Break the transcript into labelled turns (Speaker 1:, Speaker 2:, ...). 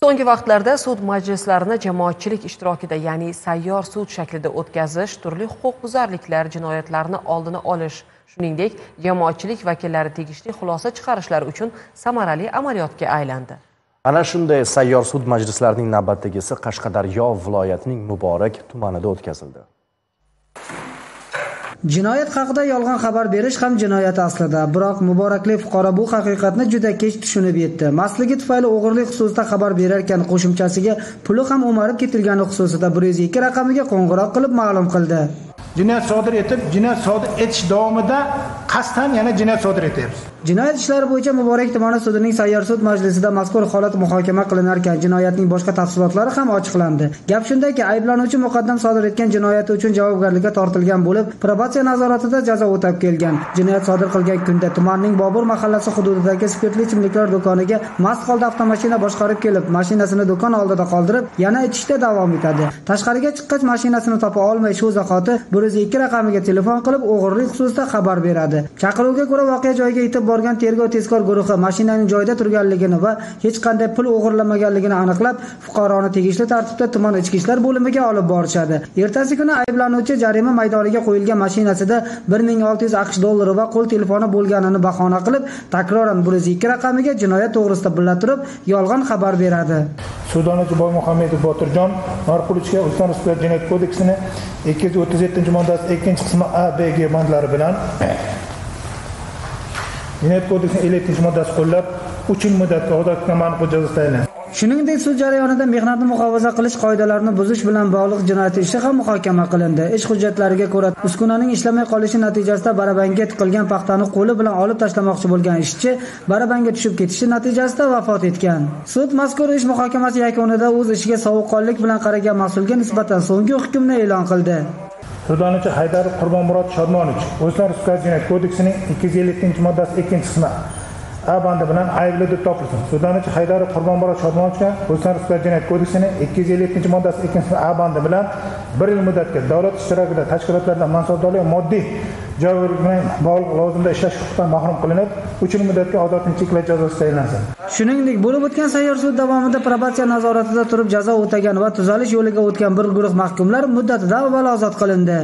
Speaker 1: So'nggi vaqtlarda sud majlislarini jamoatchilik ishtirokida, ya'ni sayyor sud shaklida o'tkazish turli huquqbuzarliklar, jinoyatlarni oldini olish, shuningdek, jamoatchilik vakillari tegishli xulosa chiqarishlari uchun samarali amaliyotga aylandi.
Speaker 2: Ana shunday sayyor sud majlislarining navbatdagisi Qashqadaryo viloyatining Muborak tumanida o'tkazildi.
Speaker 3: Jinoyat haqida yolg'on xabar berish ham jinoyat aslida, biroq muborakli fuqaro bu haqiqatni juda kech tushunib yetdi. Masligi tufayli o'g'irlik xususida xabar berarkan qo'shimchasiga puli ham o'marib ketilgani xususida 102 raqamiga qo'ng'iroq qilib ma'lum qildi.
Speaker 4: Jinoyat sodir etib, jinoyat sodir etish davomida qasddan yana jinoyat sodir etyapmiz.
Speaker 3: Jinoyat ishlari bo'yicha Muborak tumani sudining sayyor sud majlisida mazkur holat muhokama qilinar ekan, jinoyatning boshqa tafsilotlari ham ochiqlandi. Gap shundaki, ayblanuvchi muqaddam sodir etgan jinoyati uchun javobgarlikka tortilgan bo'lib, probatsiya nazoratida jazo o'tab kelgan. Jinoyat sodir qilgan kunda tumanning Bobur mahallasi hududidagi spirtli ichimliklar do'koniga mast holda avtomashina boshqarib kelib, mashinasini do'kon oldida qoldirib, yana ichishda davom etadi. Tashqariga chiqqach, mashinasini topa olmay, shu zahoti 102 raqamiga telefon qilib, o'g'irlik xususida xabar beradi. Chaqiruvga ko'ra voqea joyiga yetib borgan tergov-tezkor guruhi mashinaning joyida turganligini va hech qanday pul o'g'irlamaganligini aniqlab, fuqaroni tegishli tartibda tuman ichki ishlar bo'limiga olib borishadi. Ertasi kuni ayblanuvchi jarima maydoniga qo'yilgan mashinasida 1600 AQSh dollari va qo'l telefoni bo'lganini bahona qilib, takroran 102 raqamiga jinoyat to'g'risida billa turib, yolg'on xabar beradi.
Speaker 4: Sudlanuvchi Boymuhamedov Botirjon Norqulichga O'zbekiston Respublikasi Jinoyat kodeksining 237-moddasi 2-qismi A, B, G bandlari bilan Jinoyat kodeksining 50-moddasi qo'llab 3 yil muddatga ozodlikdan mahrum qilish jazosi tayinlandi.
Speaker 3: Shuningdek, sud jarayonida mehnatni muhofaza qilish qoidalarini buzish bilan bog'liq jinoyat ishi ham muhokama qilindi. Ish hujjatlariga ko'ra, uskunaning ishlamay qolishi natijasida barabanga tiqilgan paxtani qo'li bilan olib tashlamoqchi bo'lgan ishchi barabanga tushib ketishi natijasida vafot etgan. Sud mazkur ish muhokamasi yakunida o'z ishiga sovuqqonlik bilan qaragan mas'ulga nisbatan so'nggi hukmni e'lon qildi.
Speaker 4: Sudlanuvchi Haydarov Qurbonmurod Shodmonovich O'zbekiston Respublikasi Jinoyat kodeksining 250-moddasi 2-qismi A bandi bilan aybli deb topilsin. Sudlanuvchi Haydarov Qurbonmurod Shodmonovichga O'zbekiston Respublikasi Jinoyat kodeksining 250-moddasi 2-qismi A bandi bilan 1 yil muddatga davlat ishtirokida tashkilotlardan mansabdorlik moddiy javobgarlik bilan bog'liq lavozimda ishlash huquqidan mahrum qilinib, 3 yil muddatga ozodlikni cheklash jazosi tayinlansin.
Speaker 3: Shuningdek, bo'lib o'tgan sayyor sud davomida probatsiya nazoratida turib jazo o'tagan va tuzalish yo'liga o'tgan bir guruh mahkumlar muddatidan avval ozod qilindi.